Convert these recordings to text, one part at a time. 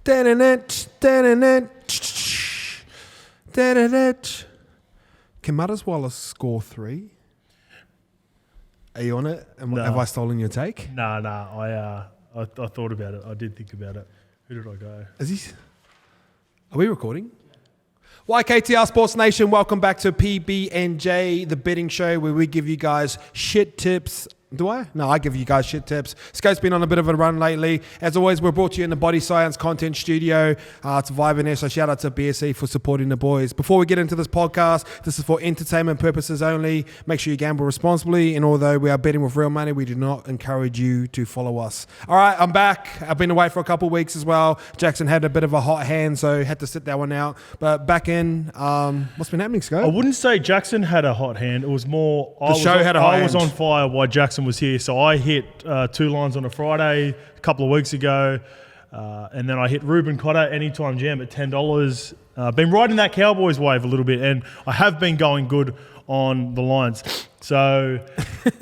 Can Mutters Wallace score 3? Are you on it? No. Have I stolen your take? No. I thought about it. I did think about it. Who did I go? Is he? Are we recording? YKTR Sports Nation, welcome back to PB&J, the betting show where we give you guys shit tips. Do I? No, I give you guys shit tips. Scope's been on a bit of a run lately. As always, we're brought to you in the Body Science Content Studio. It's Vibe in there, so shout out to BSE for supporting the boys. Before we get into this podcast, this is for entertainment purposes only. Make sure you gamble responsibly, and although we are betting with real money, we do not encourage you to follow us. All right, I'm back. I've been away for a couple of weeks as well. Jackson had a bit of a hot hand, so had to sit that one out. But back in, what's been happening, Scope? I wouldn't say Jackson had a hot hand. It was more The show had a hot I was hand. on fire while Jackson was here. So I hit 2 lines on a Friday a couple of weeks ago. And then I hit Ruben Cotter Anytime Jam at $10. Been riding that Cowboys wave a little bit, and I have been going good on the lines. So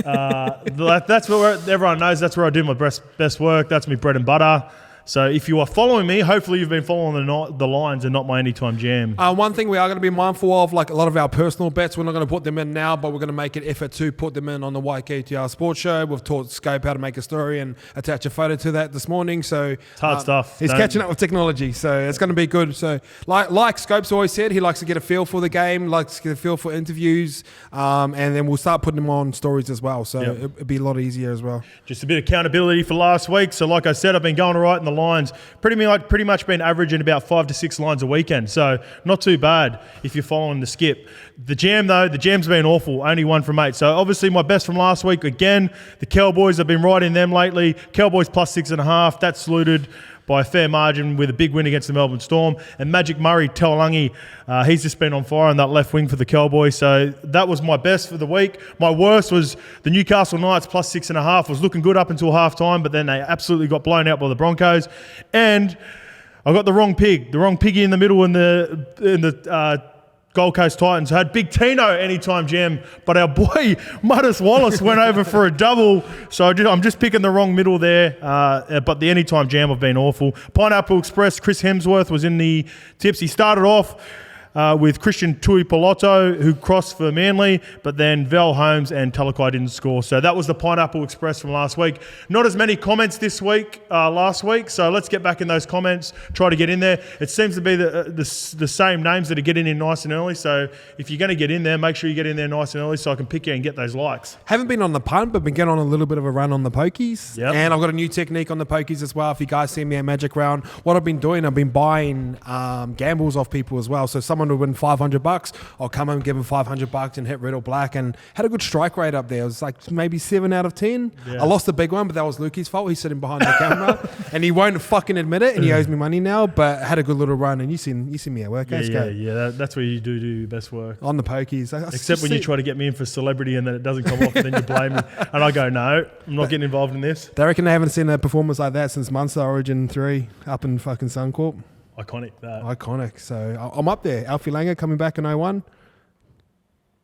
that's where everyone knows that's where I do my best work. That's my bread and butter. So if you are following me, hopefully you've been following the lines and not my Anytime Jam. One thing we are going to be mindful of, like a lot of our personal bets, we're not going to put them in now, but we're going to make an effort to put them in on the YKTR Sports Show. We've taught Scope how to make a story and attach a photo to that this morning. So It's hard stuff. He's catching up with technology, so it's going to be good. So like Scope's always said, he likes to get a feel for the game, likes to get a feel for interviews, and then we'll start putting them on stories as well. So it'll be a lot easier as well. Just a bit of accountability for last week. So like I said, I've been going all right in the lines. Pretty much been averaging about 5 to 6 lines a weekend. So not too bad if you're following the skip. The jam though, the jam's been awful. Only 1 from 8. So obviously my best from last week, again, the Cowboys, I've been riding them lately. Cowboys plus 6.5. That's saluted by a fair margin with a big win against the Melbourne Storm. And Magic Murray, Taulagi, he's just been on fire on that left wing for the Cowboys. So that was my best for the week. My worst was the Newcastle Knights plus 6.5. Was looking good up until half time, but then they absolutely got blown out by the Broncos. And I got the wrong piggy in the middle in the Gold Coast Titans. I had Big Tino Anytime Jam, but our boy Mutters Wallace went over for a double. So I'm just picking the wrong middle there. But the Anytime Jam have been awful. Pineapple Express, Chris Hemsworth was in the tips. He started off with Christian Tuipoloto, who crossed for Manly, but then Val Holmes and Talakai didn't score. So that was the Pineapple Express from last week. Not as many comments this week, last week, so let's get back in those comments, try to get in there. It seems to be the same names that are getting in nice and early, so if you're going to get in there, make sure you get in there nice and early so I can pick you and get those likes. Haven't been on the punt, but been getting on a little bit of a run on the pokies. Yep. And I've got a new technique on the pokies as well. If you guys see me at Magic Round, what I've been doing, I've been buying gambles off people as well. So someone would win $500, I'll come and give him $500 and hit red or black, and had a good strike rate up there. It was like maybe 7 out of 10. Yeah. I lost the big one, but that was Lukey's fault. He's sitting behind the camera and he won't fucking admit it, and he owes me money now, but had a good little run, and you see me at work. That's where you do your best work. On the pokies. Except when you try to get me in for celebrity and then it doesn't come off and then you blame me. And I go, no, I'm not getting involved in this. They reckon they haven't seen a performance like that since Munster Origin 3 up in fucking Suncorp. Iconic, that. Iconic. So I'm up there. Alfie Langer coming back in 01.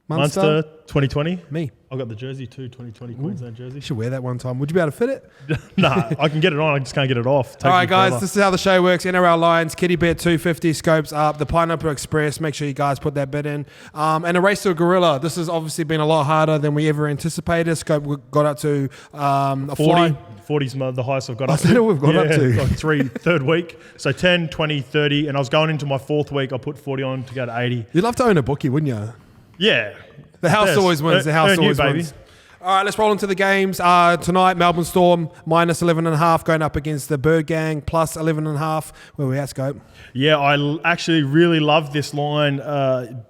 Munster 2020. Me. I got the jersey too, 2020 Queensland jersey. You should wear that one time. Would you be able to fit it? Nah, I can get it on. I just can't get it off. All right, guys, this is how the show works. NRL Lions, Kitty Bet 250, Scopes up, the Pineapple Express. Make sure you guys put that bet in. And a race to a gorilla. This has obviously been a lot harder than we ever anticipated. Scope got up to a 40. 40's the highest I've got up to. Is that what we've got up to? Like third week. So 10, 20, 30. And I was going into my 4th week. I put 40 on to go to 80. You'd love to own a bookie, wouldn't you? Yeah. The house always wins. The house always baby. wins. All right, let's roll into the games. Tonight, Melbourne Storm minus 11.5 going up against the Bird Gang plus 11.5. Where we at, Scope? Yeah, I actually really loved this line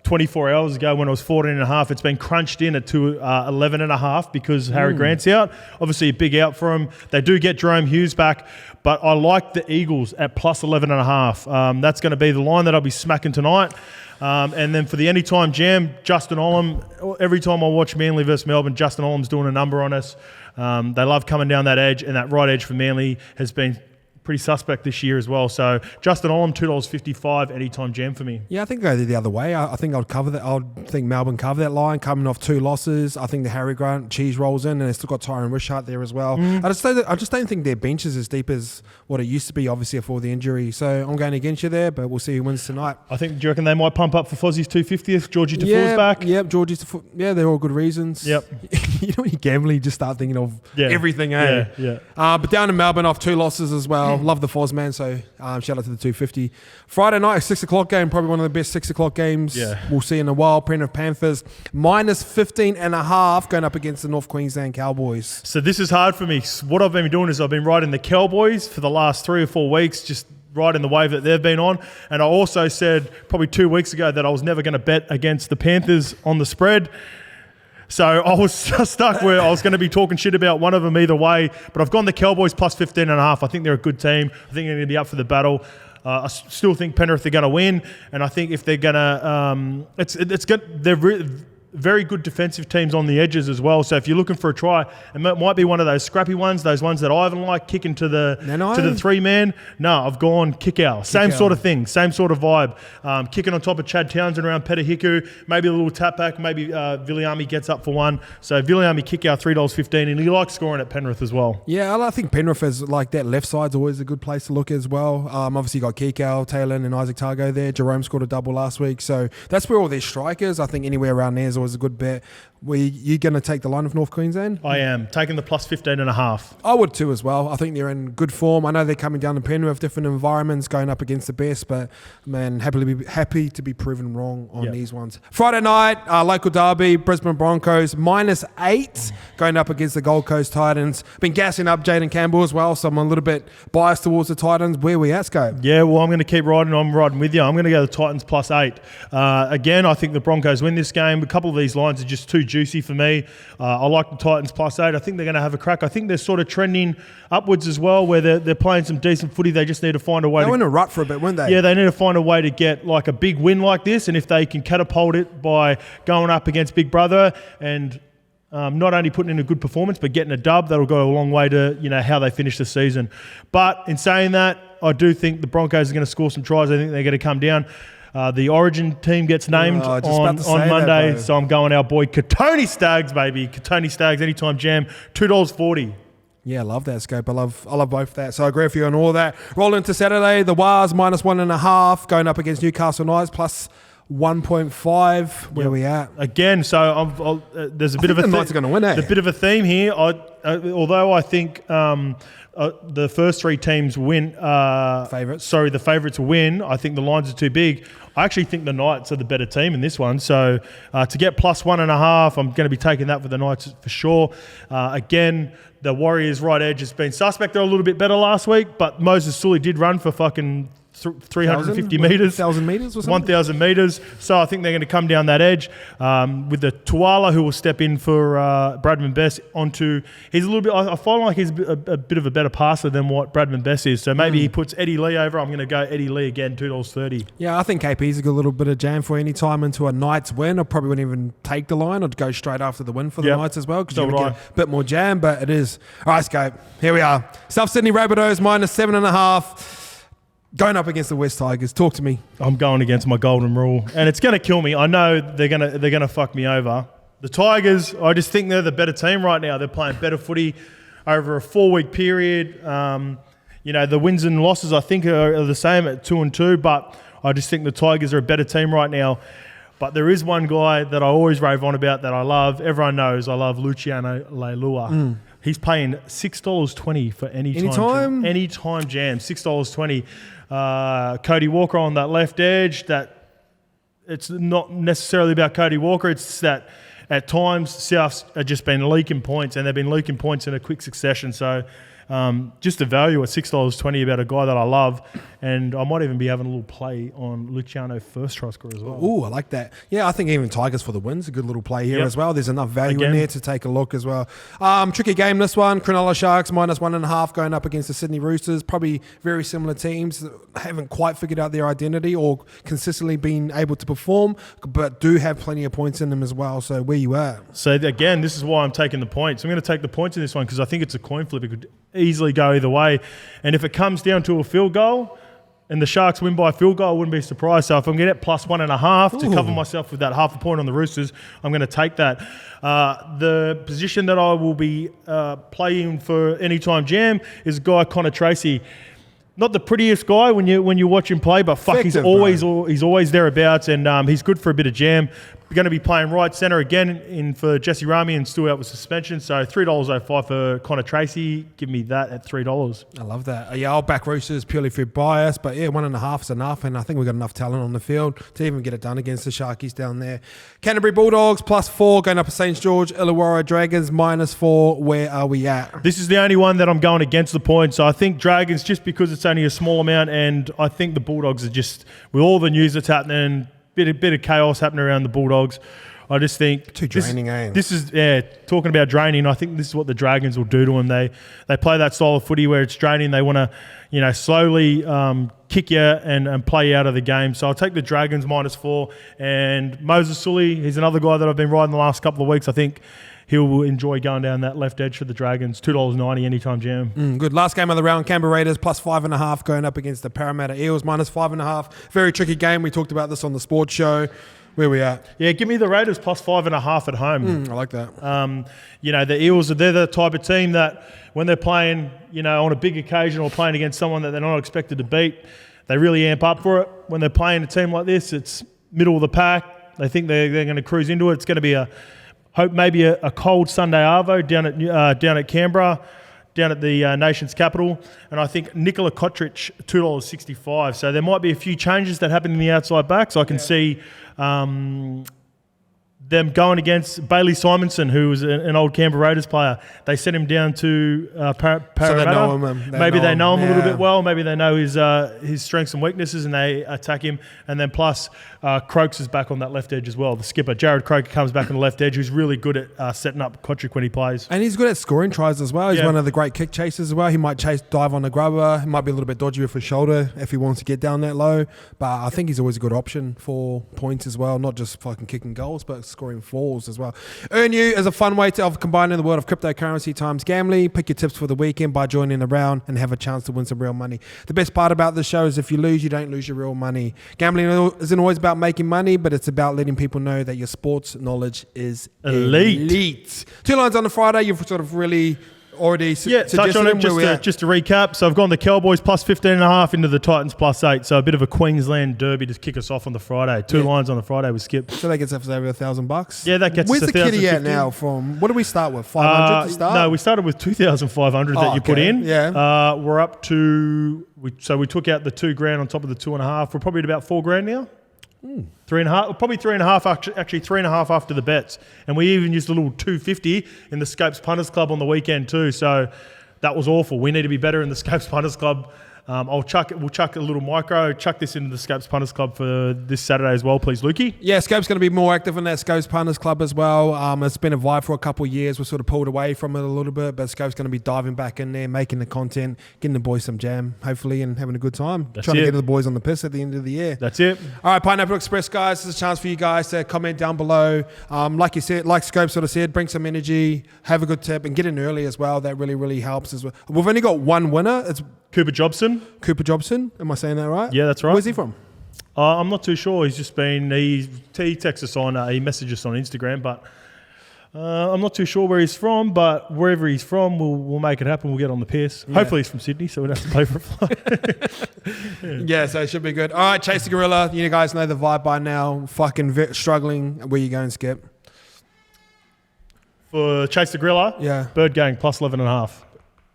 24 hours ago when it was 14.5. It's been crunched in at 11.5 because Harry Grant's out. Obviously, a big out for him. They do get Jerome Hughes back, but I like the Eagles at plus 11.5. That's going to be the line that I'll be smacking tonight. And then for the Anytime Jam, Justin Olam. Every time I watch Manly versus Melbourne, Justin Olam's doing a number on us. They love coming down that edge, and that right edge for Manly has been pretty suspect this year as well. So Justin Olam, $2.55 anytime jam for me. Yeah, I think I'd go the other way. I think I'd cover that. I think Melbourne cover that line coming off 2 losses. I think the Harry Grant cheese rolls in, and they've still got Tyron Wishart there as well. I just don't think their bench is as deep as what it used to be, obviously, before the injury. So I'm going against you there, but we'll see who wins tonight. I think, do you reckon they might pump up for Fozzie's 250th? Georgie Tafour's back? Yep, Georgie's they're all good reasons. Yep. You know, when you gamble, you just start thinking of everything, eh? Yeah. But down in Melbourne off 2 losses as well. Love the Foz, man. So shout out to the 250. Friday night, 6 o'clock game, probably one of the best 6 o'clock games we'll see in a while. Penrith Panthers minus 15.5 going up against the North Queensland Cowboys. So this is hard for me. What I've been doing is I've been riding the Cowboys for the last 3 or 4 weeks, just riding the wave that they've been on. And I also said probably 2 weeks ago that I was never going to bet against the Panthers on the spread. So I was stuck where I was going to be talking shit about one of them either way, but I've gone the Cowboys plus 15.5. I think they're a good team. I think they're going to be up for the battle. I still think Penrith are going to win, and I think if they're going to, they're very good defensive teams on the edges as well. So if you're looking for a try, it might be one of those scrappy ones, those ones that Ivan like, kicking to the 3-man. No, I've gone Kikau. Same sort of thing, same sort of vibe. Kicking on top of Chad Townsend around Petahiku, maybe a little tap back, maybe Viliami gets up for one. So Viliami Kikau, $3.15, and he likes scoring at Penrith as well. Yeah, I think Penrith is like that left side's always a good place to look as well. Obviously you got Kikau, Taylor and Isaac Targo there. Jerome scored a double last week. So that's where all their strikers, I think anywhere around there is always a good bet. You going to take the line of North Queensland? I am. Taking the plus 15.5. I would too as well. I think they're in good form. I know they're coming down to Penrith, different environments, going up against the best, but man, happy to be proven wrong on these ones. Friday night, local derby, Brisbane Broncos, -8, going up against the Gold Coast Titans. Been gassing up Jaden Campbell as well, so I'm a little bit biased towards the Titans. Where we at, Scope? Yeah, well, I'm going to keep riding. I'm riding with you. I'm going to go the Titans plus 8. Again, I think the Broncos win this game. A couple of these lines are just too juicy for me. I like the Titans plus 8. I think they're going to have a crack. I think they're sort of trending upwards as well, where they're playing some decent footy. They just need to find a way. They were in a rut for a bit, weren't they? Yeah, they need to find a way to get like a big win like this, and if they can catapult it by going up against Big Brother and not only putting in a good performance, but getting a dub, that'll go a long way to how they finish the season. But in saying that, I do think the Broncos are going to score some tries. I think they're going to come down. The Origin team gets named on Monday, so I'm going our boy Katoni Staggs, baby. Katoni Staggs, anytime jam, $2.40. Yeah, I love that, Scope. I love both that. So I agree with you on all that. Roll into Saturday, the Wars -1.5, going up against Newcastle Knights plus 1.5. Where are we at? Again, so there's a bit of a the Knights are going to win, a bit of a theme here. Although I think the first 3 teams win. Favourites. Sorry, the favourites win. I think the lines are too big. I actually think the Knights are the better team in this one. So to get plus 1.5, I'm going to be taking that for the Knights for sure. Again, the Warriors right edge has been suspect. They're a little bit better last week, but Moses Sully did run for fucking 350 metres. 1,000 metres or something? 1,000 metres. So I think they're going to come down that edge with the Tuala, who will step in for Bradman Best onto... He's a little bit... I find like he's a bit of a better passer than what Bradman Best is. So maybe he puts Eddie Lee over. I'm going to go Eddie Lee again, $2.30. Yeah, I think KP's a good little bit of jam for any time into a Knights win. I probably wouldn't even take the line. I'd go straight after the win for the Knights as well, because you would get a bit more jam, but it is. All right, Scope. Here we are. South Sydney Rabbitohs -7.5. Going up against the West Tigers. Talk to me. I'm going against my golden rule, and it's going to kill me. I know they're going to fuck me over. The Tigers, I just think they're the better team right now. They're playing better footy over a 4-week period. The wins and losses I think are the same at 2-2, but I just think the Tigers are a better team right now. But there is one guy that I always rave on about that I love. Everyone knows I love Luciano Leilua. He's paying $6.20 for anytime jam. $6.20. Cody Walker on that left edge. That it's not necessarily about Cody Walker. It's that at times Souths have just been leaking points, and they've been leaking points in a quick succession. So just a value at $6.20 about a guy that I love, and I might even be having a little play on Luciano first try score as well. Ooh, I like that. Yeah, I think even Tigers for the win's a good little play here as well. There's enough value in there to take a look as well. Tricky game this one. Cronulla Sharks -1.5 going up against the Sydney Roosters. Probably very similar teams. Haven't quite figured out their identity or consistently been able to perform, but do have plenty of points in them as well. So where you at? So again, this is why I'm taking the points. I'm going to take the points in this one because I think it's a coin flip. easily go either way. And if it comes down to a field goal and the Sharks win by a field goal, I wouldn't be surprised. So if I'm going to get plus 1.5 to cover myself with that half a point on the Roosters, I'm going to take that. The position that I will be playing for Anytime Jam is a guy, Connor Tracy. Not the prettiest guy when you watch him play, but fuck, he's always thereabouts, and he's good for a bit of jam. We're going to be playing right centre again in for Jesse Rami and still out with suspension. So $3.05 for Connor Tracy. Give me that at $3. I love that. Yeah, I'll back Roosters purely through bias, but yeah, 1.5 is enough, and I think we've got enough talent on the field to even get it done against the Sharkies down there. Canterbury Bulldogs +4 going up to St George. Illawarra Dragons -4. Where are we at? This is the only one that I'm going against the point. So I think Dragons, just because it's only a small amount, and I think the Bulldogs are just, with all the news that's happening, bit of chaos happening around the Bulldogs. I just think too draining. This is talking about draining. I think this is what the Dragons will do to them. They play that style of footy where it's draining. They want to, slowly kick you and play you out of the game. So I'll take the Dragons -4. And Moses Sully, he's another guy that I've been riding the last couple of weeks. I think he'll enjoy going down that left edge for the Dragons. $2.90 Anytime Jam. Good. Last game of the round, Canberra Raiders +5.5 going up against the Parramatta Eels -5.5. Very tricky game. We talked about this on the sports show. Where we at? Yeah, give me the Raiders +5.5 at home. I like that. The Eels, they're the type of team that when they're playing, on a big occasion or playing against someone that they're not expected to beat, they really amp up for it. When they're playing a team like this, it's middle of the pack. They think they're going to cruise into it. It's going to be maybe a cold Sunday arvo down at Canberra, down at the nation's capital. And I think Nicola Kotrick, $2.65. So there might be a few changes that happen in the outside back. So I can see them going against Bailey Simonson, who was an old Canberra Raiders player. They sent him down to Parramatta. So they know him. Maybe they know him a little bit well. Maybe they know his strengths and weaknesses, and they attack him. And then plus, Croaks is back on that left edge as well. The skipper, Jared Croker, comes back on the left edge, who's really good at setting up Kotrick when he plays. And he's good at scoring tries as well. He's one of the great kick chasers as well. He might dive on the grubber. He might be a little bit dodgy with his shoulder if he wants to get down that low. But I think he's always a good option for points as well, not just fucking kicking goals, but scoring fours as well. Earn You is a fun way of combining the world of cryptocurrency times gambling. Pick your tips for the weekend by joining the round and have a chance to win some real money. The best part about this show is if you lose, you don't lose your real money. Gambling isn't always about making money, but it's about letting people know that your sports knowledge is elite. 2 lines on the Friday. You've sort of really already touch on it just to recap. So I've gone the Cowboys +15.5 into the Titans +8. So a bit of a Queensland derby to kick us off on the Friday. 2 lines on the Friday with Skip. So that gets us over $1,000. Yeah, that gets Where's us the kitty at now? From what do we start with? 500 to start? No, we started with 2,500 that you put in. Yeah. We're up to we took out the $2,000 on top of the 2.5. We're probably at about $4,000 now. 3.5, probably 3.5. Actually, 3.5 after the bets, and we even used a little 250 in the Scopes Punters Club on the weekend too. So that was awful. We need to be better in the Scopes Punters Club. We'll chuck a little micro, chuck this into the Scopes Punters Club for this Saturday as well, please, Lukey. Yeah, Scope's going to be more active in that Scopes Punters Club as well. It's been a vibe for a couple of years. We've sort of pulled away from it a little bit, but Scope's going to be diving back in there, making the content, getting the boys some jam, hopefully, and having a good time. Trying to get the boys on the piss at the end of the year. That's it. All right, Pineapple Express, guys. This is a chance for you guys to comment down below. Like you said, like Scope sort of said, bring some energy, have a good tip, and get in early as well. That really, really helps as well. We've only got one winner. It's Cooper Jobson. Am I saying that right? Yeah, that's right. Where's he from? I'm not too sure. He texts us on, he messaged us on Instagram, but I'm not too sure where he's from, but wherever he's from, we'll make it happen. We'll get on the piss. Yeah. Hopefully he's from Sydney, so we don't have to pay for a flight. Yeah, so it should be good. All right, Chase the Gorilla. You guys know the vibe by now. Fucking struggling. Where you going, Skip? For Chase the Gorilla? Yeah. Bird Gang +11.5.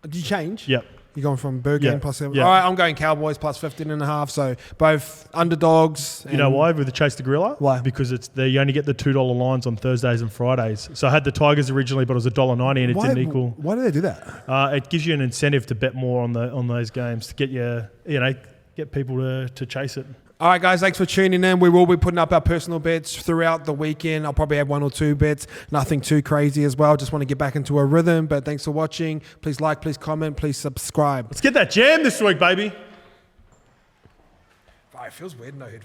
Did you change? Yep. You're going from Bird Gang +7. Yeah. All right, I'm going Cowboys +15.5. So both underdogs. You know why with the Chase the Gorilla? Why? Because you only get the $2 lines on Thursdays and Fridays. So I had the Tigers originally, but it was $1.90 and it didn't equal. Why do they do that? It gives you an incentive to bet more on those games to get get people to chase it. All right, guys, thanks for tuning in. We will be putting up our personal bets throughout the weekend. I'll probably have 1 or 2 bets, nothing too crazy as well. Just want to get back into a rhythm, but thanks for watching. Please like, please comment, please subscribe. Let's get that jam this week, baby. It feels weird, no headphones.